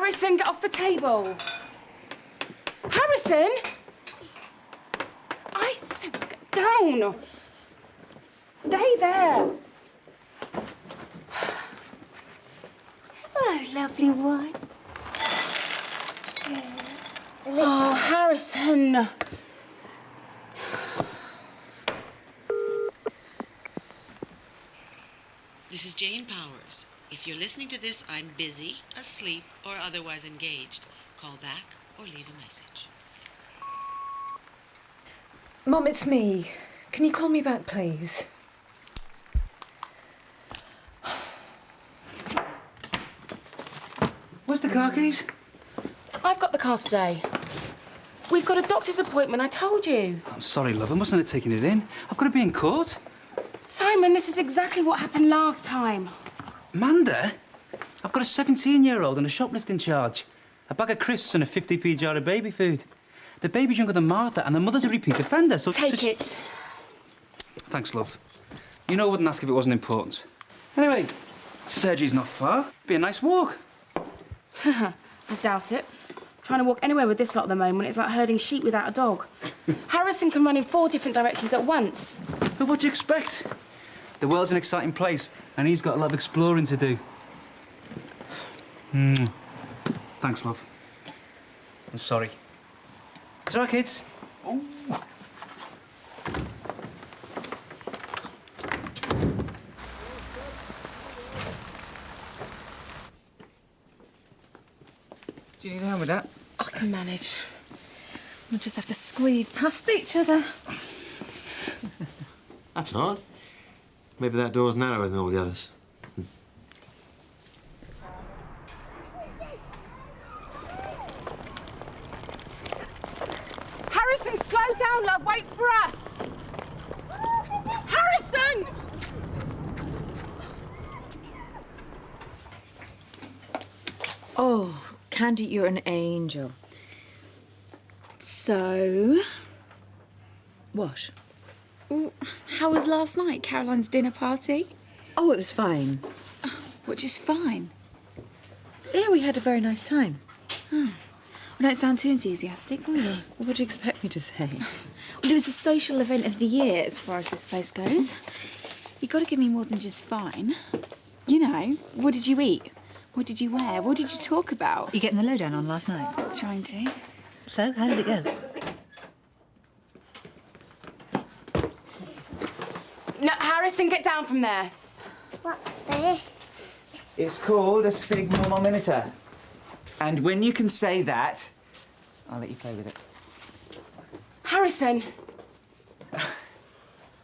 Harrison, get off the table. Harrison! I said get down. Stay there. Hello, lovely one. Oh, Harrison. This is Jane Powers. If you're listening to this, I'm busy, asleep, or otherwise engaged. Call back or leave a message. Mum, it's me. Can you call me back, please? Where's the car keys? I've got the car today. We've got a doctor's appointment, I told you. I'm sorry, love, I mustn't have taken it in. I've got to be in court. Simon, this is exactly what happened last time. Amanda? I've got a 17-year-old and a shoplifting charge. A bag of crisps and a 50p jar of baby food. The baby's younger than Martha and the mother's a repeat offender, so Take it. Thanks, love. You know I wouldn't ask if it wasn't important. Anyway, surgery's not far. Be a nice walk. I doubt it. Trying to walk anywhere with this lot at the moment, it's like herding sheep without a dog. Harrison can run in 4 different directions at once. But what do you expect? The world's an exciting place, and he's got a lot of exploring to do. Thanks, love. I'm sorry. It's all right, kids. Ooh. Do you need a hand with that? I can manage. We'll just have to squeeze past each other. That's odd. Maybe that door's narrower than all the others. Harrison, slow down, love. Wait for us. Harrison! Oh, Candy, you're an angel. So, What? how was last night, Caroline's dinner party? Oh, it was fine. Which is fine. Yeah, we had a very nice time. Well, don't sound too enthusiastic, will you? What would you expect me to say? Well, it was the social event of the year, as far as this place goes. You've got to give me more than just fine. You know, what did you eat? What did you wear? What did you talk about? You getting the lowdown on last night? Trying to. So, how did it go? No, Harrison, get down from there. What's this? It's called a sphygmomanometer. And when you can say that, I'll let you play with it. Harrison.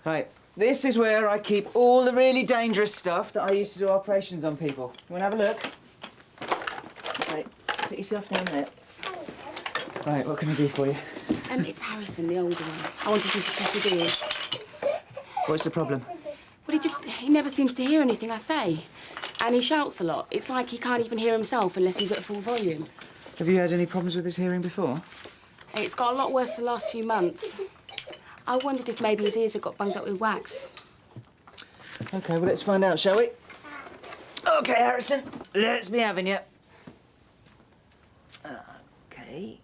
Right, this is where I keep all the really dangerous stuff that I used to do operations on people. You want to have a look? Right, sit yourself down there. Right, what can I do for you? It's Harrison, the older one. I wanted you to check his ears. What's the problem? Well, he never seems to hear anything I say. And he shouts a lot. It's like he can't even hear himself unless he's at full volume. Have you had any problems with his hearing before? It's got a lot worse the last few months. I wondered if maybe his ears had got bunged up with wax. OK, well, let's find out, shall we? OK, Harrison, let's be having you. OK.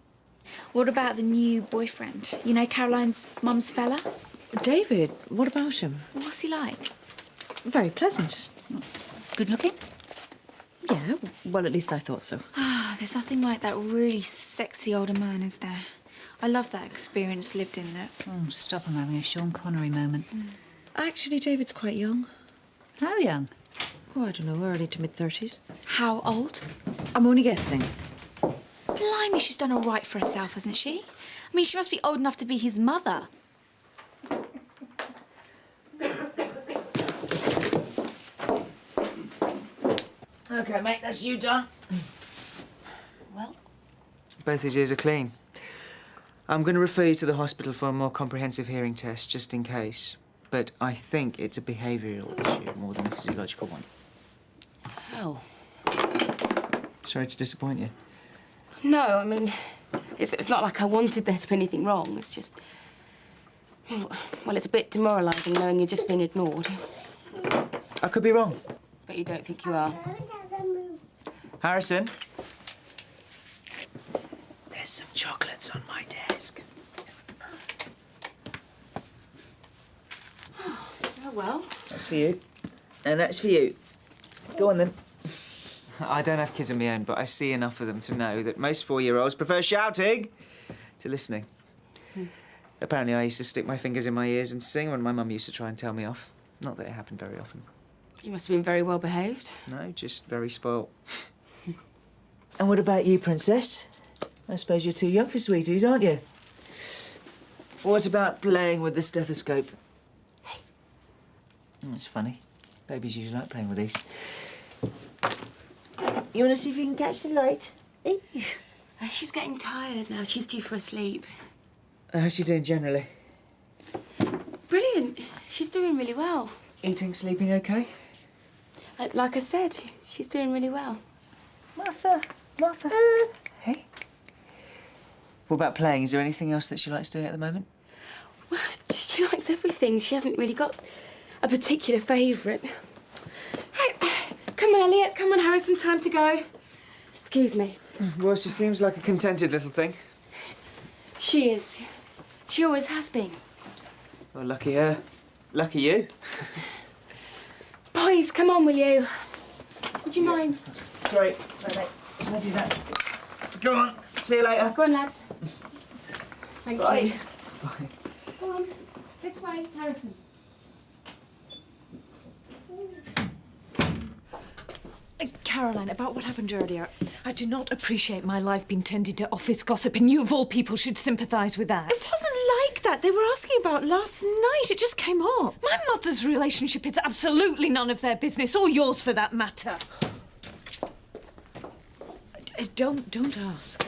What about the new boyfriend? You know, Caroline's mum's fella? David, what about him? What's he like? Very pleasant. Good looking? Yeah, well, at least I thought so. Ah, there's nothing like that really sexy older man, is there? I love that experience lived in it. Oh, stop, I'm having a Sean Connery moment. Actually, David's quite young. How young? Oh, I don't know, early to mid-30s. How old? I'm only guessing. Blimey, she's done all right for herself, hasn't she? I mean, she must be old enough to be his mother. OK, mate, that's you done. Well? Both his ears are clean. I'm going to refer you to the hospital for a more comprehensive hearing test, just in case. But I think it's a behavioural issue more than a physiological one. Oh. Sorry to disappoint you. No, I mean, it's not like I wanted there to be anything wrong. It's just... Well, it's a bit demoralising knowing you're just being ignored. I could be wrong. But you don't think you are. Harrison? some chocolates on my desk. Oh, well. That's for you. And that's for you. Go on, then. I don't have kids of my own, but I see enough of them to know that most 4-year-olds prefer shouting to listening. Apparently, I used to stick my fingers in my ears and sing when my mum used to try and tell me off. Not that it happened very often. You must have been very well behaved. No, just very spoilt. And what about you, Princess? I suppose you're too young for sweeties, aren't you? What about playing with the stethoscope? Hey. That's funny. Babies usually like playing with these. You want to see if you can catch the light? Eh? She's getting tired now. She's due for a sleep. How's she doing generally? Brilliant. She's doing really well. Eating, sleeping okay? Like I said, she's doing really well. Martha. Hey? What about playing? Is there anything else that she likes doing at the moment? Well, she likes everything. She hasn't really got a particular favourite. Right, come on, Elliot. Come on, Harrison. Time to go. Excuse me. Well, she seems like a contented little thing. She is. She always has been. Well, lucky her. Lucky you. Boys, come on, will you? Would you mind? Sorry. No. Shall I do that? Go on. See you later. Go on, lads. Thank Bye. you. Bye. Go on. This way, Harrison. Caroline, about what happened earlier. I do not appreciate my life being turned into office gossip, and you, of all people, should sympathise with that. It wasn't like that. They were asking about last night. It just came up. My mother's relationship is absolutely none of their business, or yours for that matter. Don't ask.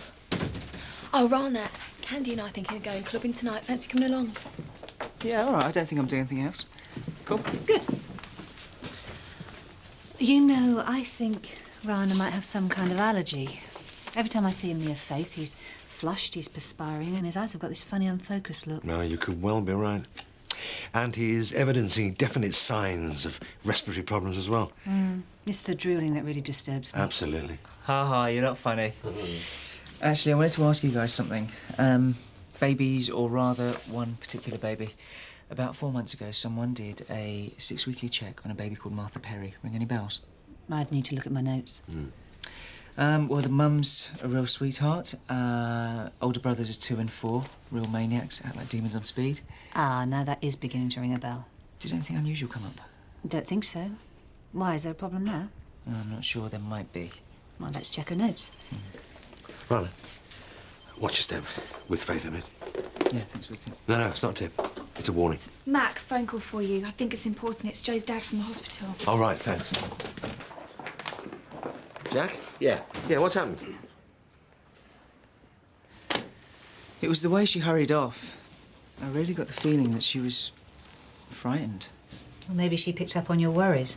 Oh, Rana, Candy and I think are going clubbing tonight. Fancy coming along? Yeah, all right. I don't think I'm doing anything else. Cool. Good. You know, I think Rana might have some kind of allergy. Every time I see him near Faith, he's flushed, he's perspiring, and his eyes have got this funny, unfocused look. No, you could well be right. And he is evidencing definite signs of respiratory problems as well. It's the drooling that really disturbs me. Absolutely. Ha, you're not funny. Actually, I wanted to ask you guys something. Babies, or rather, one particular baby. About 4 months ago, someone did a 6-weekly check on a baby called Martha Perry. Ring any bells? I'd need to look at my notes. Well, the mum's a real sweetheart. Older brothers are 2 and 4. Real maniacs, act like demons on speed. Ah, now that is beginning to ring a bell. Did anything unusual come up? Don't think so. Why, is there a problem there? No, I'm not sure. There might be. Well, let's check her notes. Rana, watch your step. With Faith, I mean. Yeah, thanks for the tip. No, it's not a tip. It's a warning. Mac, phone call for you. I think it's important. It's Joe's dad from the hospital. All right, thanks. Jack? Yeah, what's happened? It was the way she hurried off. I really got the feeling that she was frightened. Well, maybe she picked up on your worries.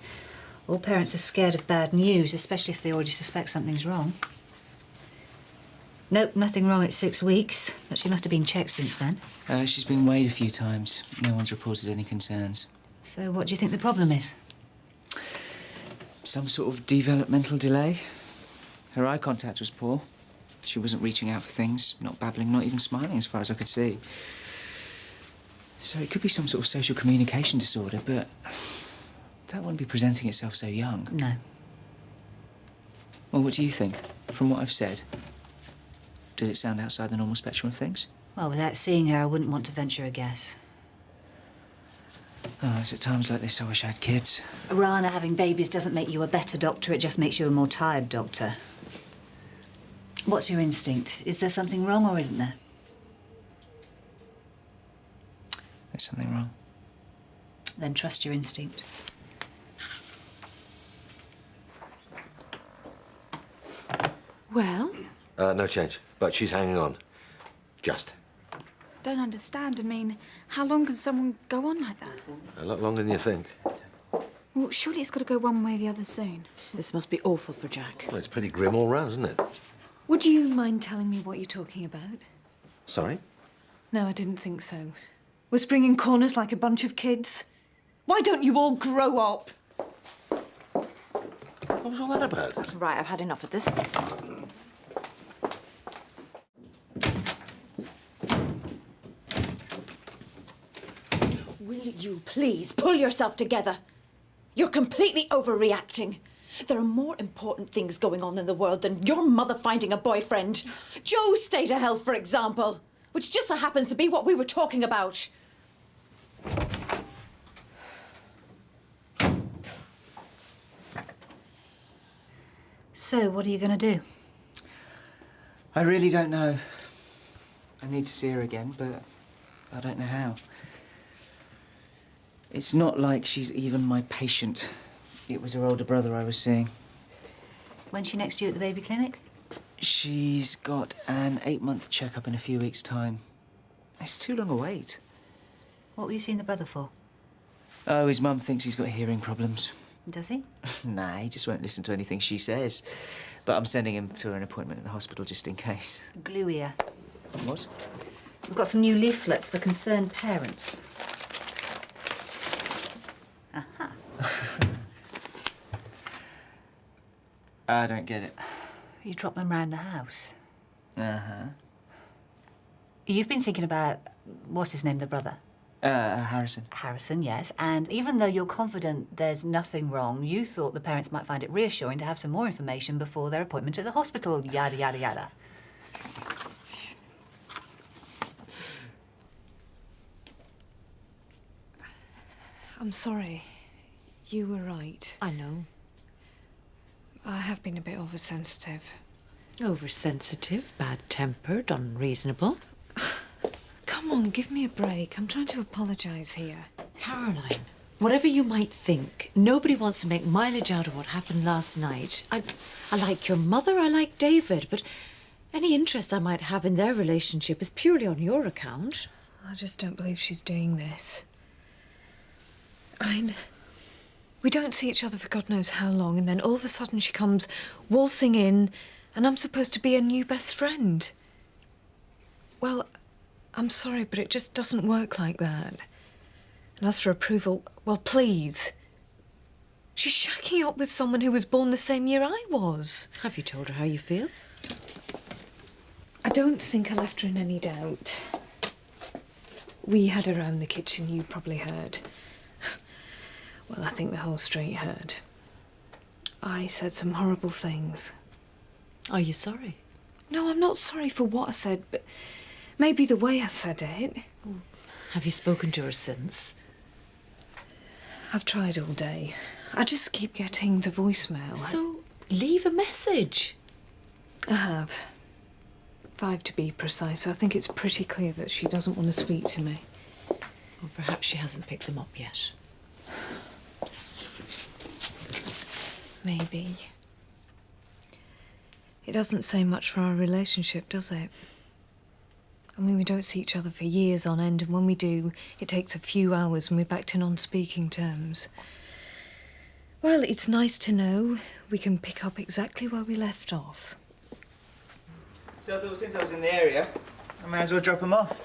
All parents are scared of bad news, especially if they already suspect something's wrong. Nope, nothing wrong at 6 weeks, but she must have been checked since then. She's been weighed a few times. No one's reported any concerns. So what do you think the problem is? Some sort of developmental delay. Her eye contact was poor. She wasn't reaching out for things, not babbling, not even smiling as far as I could see. So it could be some sort of social communication disorder, but that wouldn't be presenting itself so young. No. Well, what do you think? From what I've said, does it sound outside the normal spectrum of things? Well, without seeing her, I wouldn't want to venture a guess. Oh, it's at times like this I wish I had kids. Rana, having babies doesn't make you a better doctor, it just makes you a more tired doctor. What's your instinct? Is there something wrong or isn't there? There's something wrong. Then trust your instinct. Well? No change, but she's hanging on. Just. Don't understand. I mean, how long can someone go on like that? A lot longer than you think. Well, surely it's got to go one way or the other soon. This must be awful for Jack. Well, it's pretty grim all round, isn't it? Would you mind telling me what you're talking about? Sorry? No, I didn't think so. Whispering in corners like a bunch of kids? Why don't you all grow up? What was all that about? Right, I've had enough of this. you please pull yourself together? You're completely overreacting. There are more important things going on in the world than your mother finding a boyfriend. Joe's state of health, for example, which just so happens to be what we were talking about. So, what are you going to do? I really don't know. I need to see her again, but I don't know how. It's not like she's even my patient. It was her older brother I was seeing. When's she next due at the baby clinic? She's got an 8-month checkup in a few weeks' time. It's too long a wait. What were you seeing the brother for? Oh, his mum thinks he's got hearing problems. Does he? Nah, he just won't listen to anything she says. But I'm sending him to an appointment at the hospital just in case. Glue ear. What? We've got some new leaflets for concerned parents. Aha. I don't get it. You drop them round the house. Uh-huh. You've been thinking about, what's his name, the brother? Harrison. Harrison, yes. And even though you're confident there's nothing wrong, you thought the parents might find it reassuring to have some more information before their appointment at the hospital, yada, yada, yada. I'm sorry. You were right. I know. I have been a bit oversensitive. Oversensitive, bad-tempered, unreasonable. Come on, give me a break. I'm trying to apologise here. Caroline, whatever you might think, nobody wants to make mileage out of what happened last night. I like your mother, I like David, but any interest I might have in their relationship is purely on your account. I just don't believe she's doing this. We don't see each other for God knows how long, and then all of a sudden she comes waltzing in, and I'm supposed to be a new best friend. Well, I'm sorry, but it just doesn't work like that. And as for approval, well, please. She's shacking up with someone who was born the same year I was. Have you told her how you feel? I don't think I left her in any doubt. We had her around the kitchen, you probably heard. Well, I think the whole street heard. I said some horrible things. Are you sorry? No, I'm not sorry for what I said, but maybe the way I said it. Have you spoken to her since? I've tried all day. I just keep getting the voicemail. So, leave a message. I have. 5 to be precise, so I think it's pretty clear that she doesn't want to speak to me. Or perhaps she hasn't picked them up yet. Maybe. It doesn't say much for our relationship, does it? I mean, we don't see each other for years on end, and when we do, it takes a few hours and we're back to non-speaking terms. Well, it's nice to know we can pick up exactly where we left off. So I thought since I was in the area, I may as well drop them off.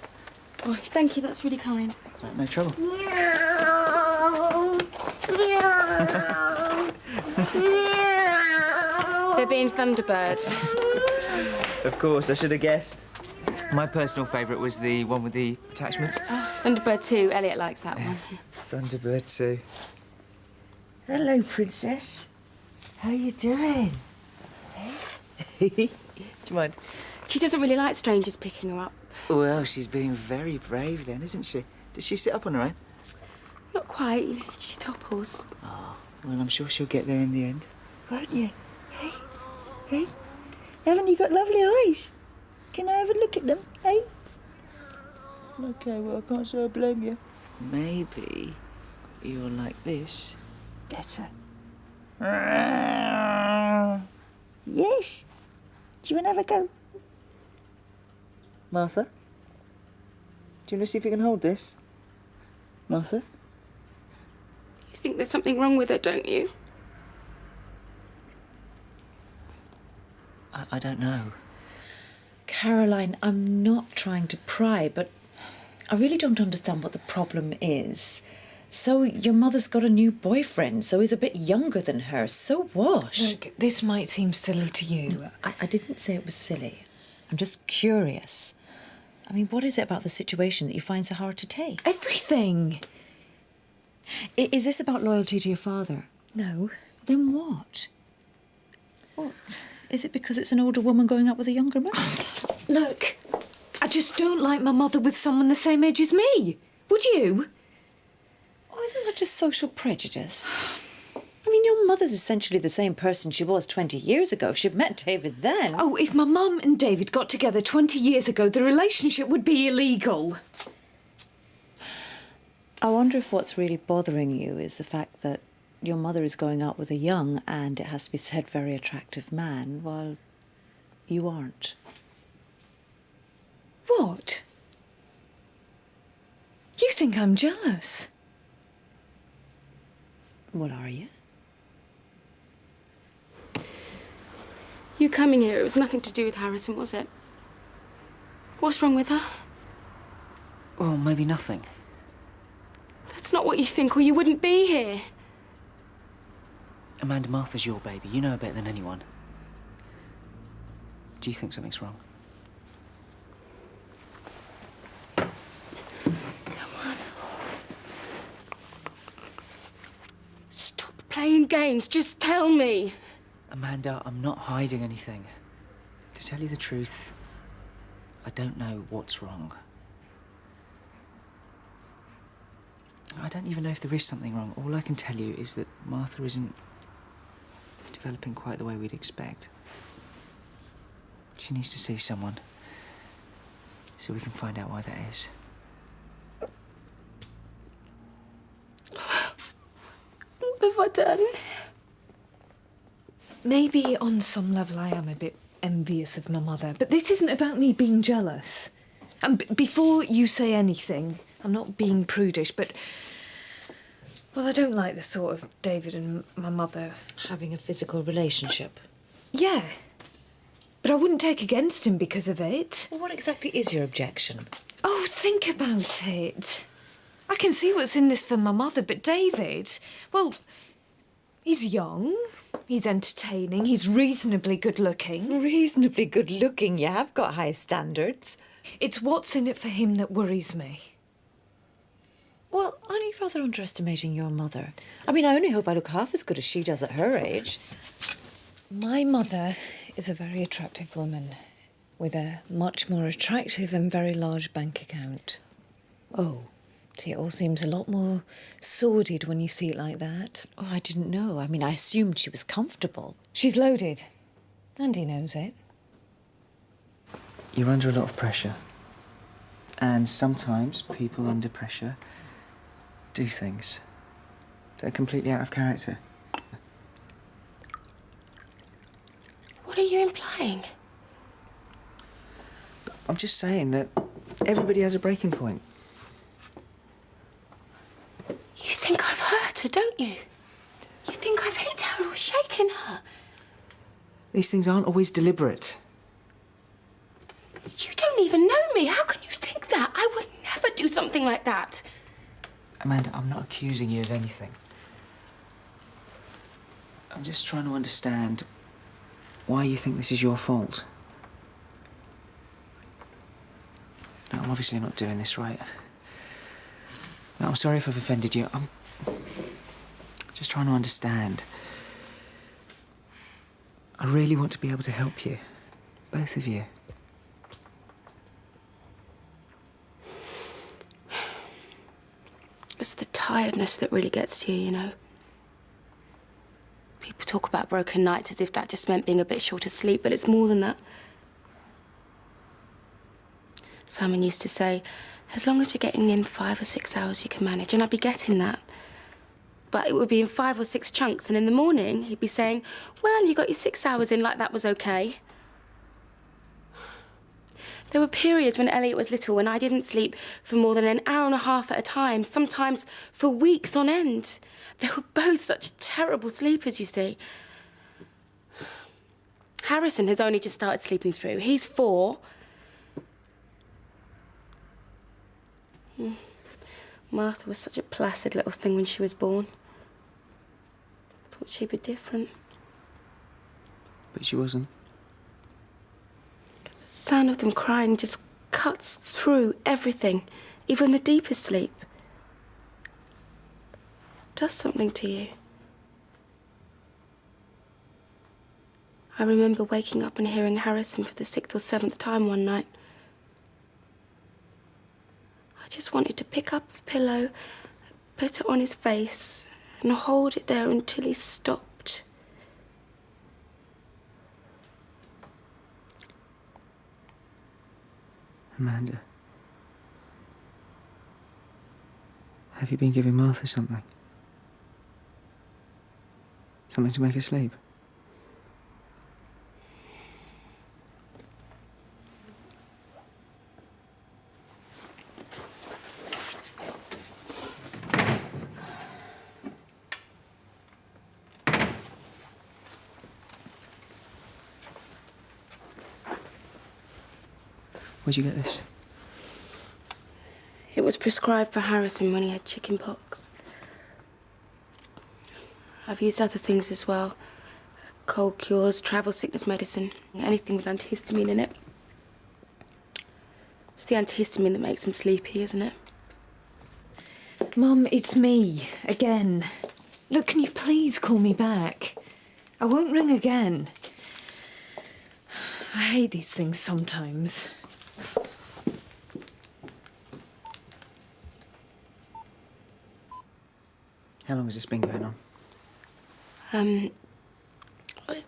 Oh, thank you, that's really kind. No trouble. They're being Thunderbirds. Of course, I should have guessed. My personal favourite was the one with the attachments. Thunderbird 2, Elliot likes that one. Thunderbird 2. Hello, Princess. How you doing? Do you mind? She doesn't really like strangers picking her up. Well, she's being very brave then, isn't she? Does she sit up on her own? Not quite, you know, she topples. Oh, well, I'm sure she'll get there in the end. Won't you? Hey? Hey? Haven't you got lovely eyes? Can I have a look at them, hey? Okay, well, I can't say I blame you. Maybe you're like this. Better. Yes? Do you want to have a go? Martha? Do you want to see if you can hold this? Martha? You think there's something wrong with her, don't you? I don't know. Caroline, I'm not trying to pry, but I really don't understand what the problem is. So your mother's got a new boyfriend, so he's a bit younger than her. So what? Look, this might seem silly to you. I didn't say it was silly. I'm just curious. I mean, what is it about the situation that you find so hard to take? Everything. Is this about loyalty to your father? No. Then what? What? Is it because it's an older woman going out with a younger man? Look, I just don't like my mother with someone the same age as me. Would you? Oh, isn't that just social prejudice? I mean, your mother's essentially the same person she was 20 years ago. If she'd met David then... Oh, if my mum and David got together 20 years ago, the relationship would be illegal. I wonder if what's really bothering you is the fact that your mother is going out with a young and, it has to be said, very attractive man, while you aren't. What? You think I'm jealous? Well, are you? You coming here, it was nothing to do with Harrison, was it? What's wrong with her? Well, maybe nothing. That's not what you think, or you wouldn't be here. Amanda, Martha's your baby. You know her better than anyone. Do you think something's wrong? Stop playing games, just tell me. Amanda, I'm not hiding anything. To tell you the truth, I don't know what's wrong. I don't even know if there is something wrong. All I can tell you is that Martha isn't developing quite the way we'd expect. She needs to see someone so we can find out why that is. What have I done? Maybe on some level I am a bit envious of my mother, but this isn't about me being jealous. And before you say anything, I'm not being prudish, but... Well, I don't like the thought of David and my mother... Having a physical relationship? Yeah. But I wouldn't take against him because of it. Well, what exactly is your objection? Oh, think about it. I can see what's in this for my mother, but David... Well, he's young, he's entertaining, he's reasonably good-looking. Reasonably good-looking? You have got high standards. It's what's in it for him that worries me. Well, aren't you rather underestimating your mother? I mean, I only hope I look half as good as she does at her age. My mother is a very attractive woman with a much more attractive and very large bank account. Oh. See, it all seems a lot more sordid when you see it like that. Oh, I didn't know. I mean, I assumed she was comfortable. She's loaded. And he knows it. You're under a lot of pressure. And sometimes people under pressure do things that are completely out of character. What are you implying? I'm just saying that everybody has a breaking point. You think I've hurt her, don't you? You think I've hit her or shaken her? These things aren't always deliberate. You don't even know me. How can you think that? I would never do something like that. Amanda, I'm not accusing you of anything. I'm just trying to understand why you think this is your fault. No, I'm obviously not doing this right. No, I'm sorry if I've offended you. I'm just trying to understand. I really want to be able to help you. Both of you. It's the tiredness that really gets to you, you know. People talk about broken nights as if that just meant being a bit short of sleep, but it's more than that. Simon used to say, as long as you're getting in 5 or 6 hours, you can manage, and I'd be getting that. But it would be in 5 or 6 chunks, and in the morning, he'd be saying, well, you got your 6 hours in, like that was okay. There were periods when Elliot was little when I didn't sleep for more than an hour and a half at a time, sometimes for weeks on end. They were both such terrible sleepers, you see. Harrison has only just started sleeping through. He's 4. Martha was such a placid little thing when she was born. Thought she'd be different. But she wasn't. The sound of them crying just cuts through everything, even the deepest sleep. does something to you. I remember waking up and hearing Harrison for the 6th or 7th time one night. I just wanted to pick up a pillow, put it on his face, and hold it there until he stopped. Amanda, have you been giving Martha something? Something to make her sleep? Where'd you get this? It was prescribed for Harrison when he had chicken pox. I've used other things as well. Cold cures, travel sickness medicine, anything with antihistamine in it. It's the antihistamine that makes him sleepy, isn't it? Mum, it's me, again. Look, can you please call me back? I won't ring again. I hate these things sometimes. How long has this been going on?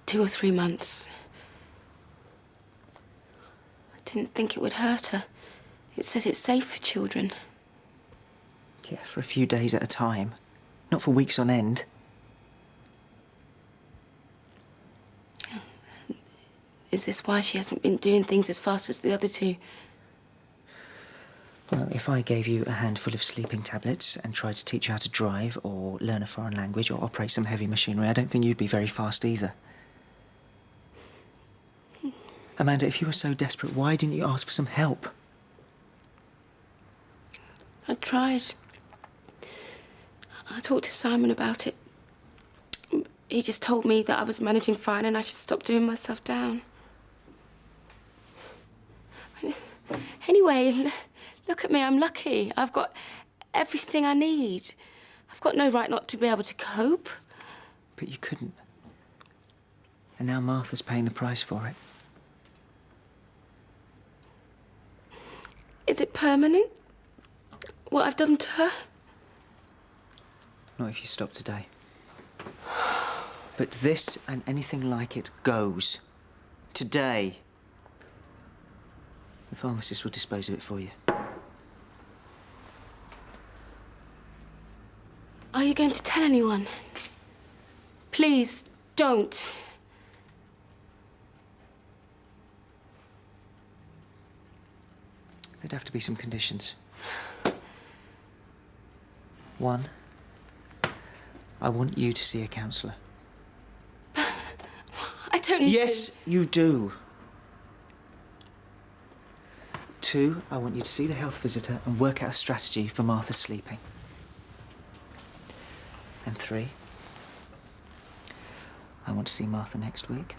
2 or 3 months. I didn't think it would hurt her. It says it's safe for children. Yeah, for a few days at a time. Not for weeks on end. Is this why she hasn't been doing things as fast as the other two? Well, if I gave you a handful of sleeping tablets and tried to teach you how to drive or learn a foreign language or operate some heavy machinery, I don't think you'd be very fast either. Amanda, if you were so desperate, why didn't you ask for some help? I tried. I talked to Simon about it. He just told me that I was managing fine and I should stop doing myself down. Anyway, look at me, I'm lucky. I've got everything I need. I've got no right not to be able to cope. But you couldn't. And now Martha's paying the price for it. Is it permanent? What I've done to her? Not if you stop today. But this and anything like it goes. Today. The pharmacist will dispose of it for you. Are you going to tell anyone? Please, don't. There'd have to be some conditions. 1, I want you to see a counsellor. I don't need to. Yes, you do. 2, I want you to see the health visitor and work out a strategy for Martha's sleeping. And 3, I want to see Martha next week.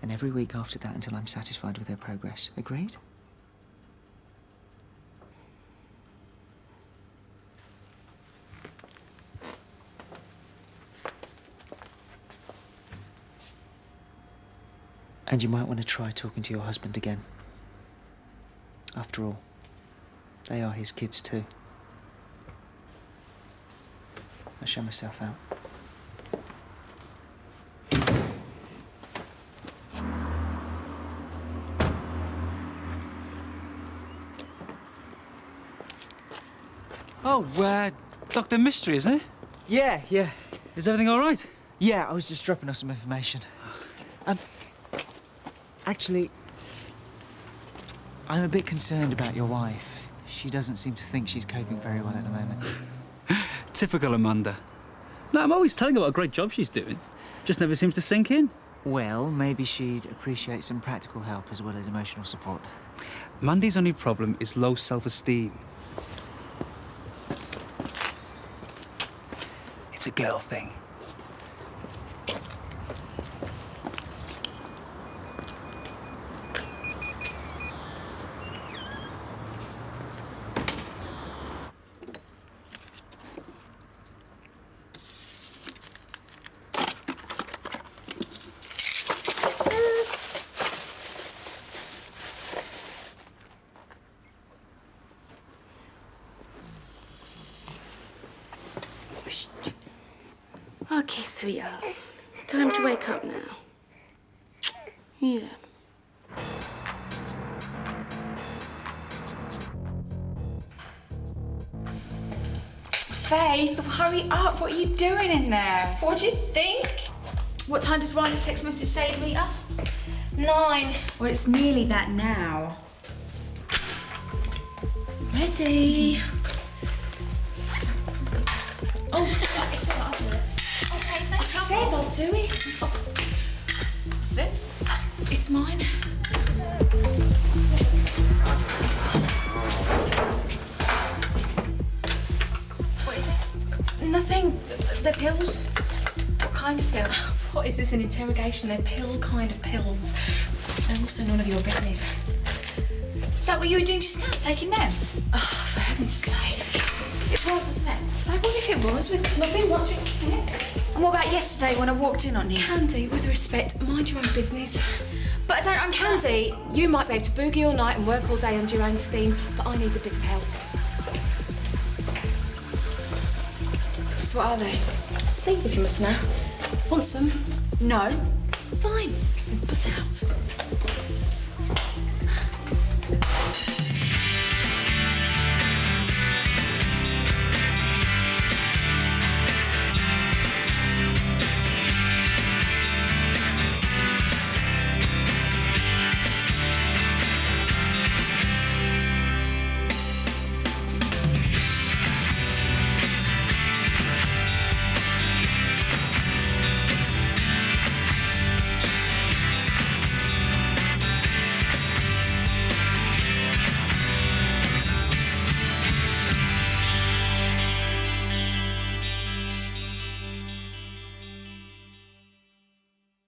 And every week after that until I'm satisfied with her progress. Agreed? And you might want to try talking to your husband again. After all, they are his kids too. I'll show myself out. Oh, Dr. Mystery, isn't it? Yeah. Is everything all right? Yeah, I was just dropping off some information. Actually, I'm a bit concerned about your wife. She doesn't seem to think she's coping very well at the moment. Typical Amanda. No, I'm always telling her what a great job she's doing. Just never seems to sink in. Well, maybe she'd appreciate some practical help as well as emotional support. Mandy's only problem is low self-esteem. It's a girl thing. Okay, sweetheart. Time to wake up now. Yeah. Faith, hurry up. What are you doing in there? What do you think? What time did Ryan's text message say to meet us? 9. Well, it's nearly that now. Ready. Oh, it's all right, I'll do it. Okay, so I said I'll do it. What's this? It's mine. What is it? Nothing. They're pills. What kind of pills? What is this, an interrogation? They're pill kind of pills. They're also none of your business. Is that what you were doing just now, taking them? Oh, for heaven's sake. It was, wasn't it? So what if it was? We're clubbing, what do you expect? And what about yesterday when I walked in on you? Candy, with respect, mind your own business. But I don't understand. Candy, you might be able to boogie all night and work all day under your own steam, but I need a bit of help. So what are they? Speed, if you must know. Want some? No. Fine. Put out.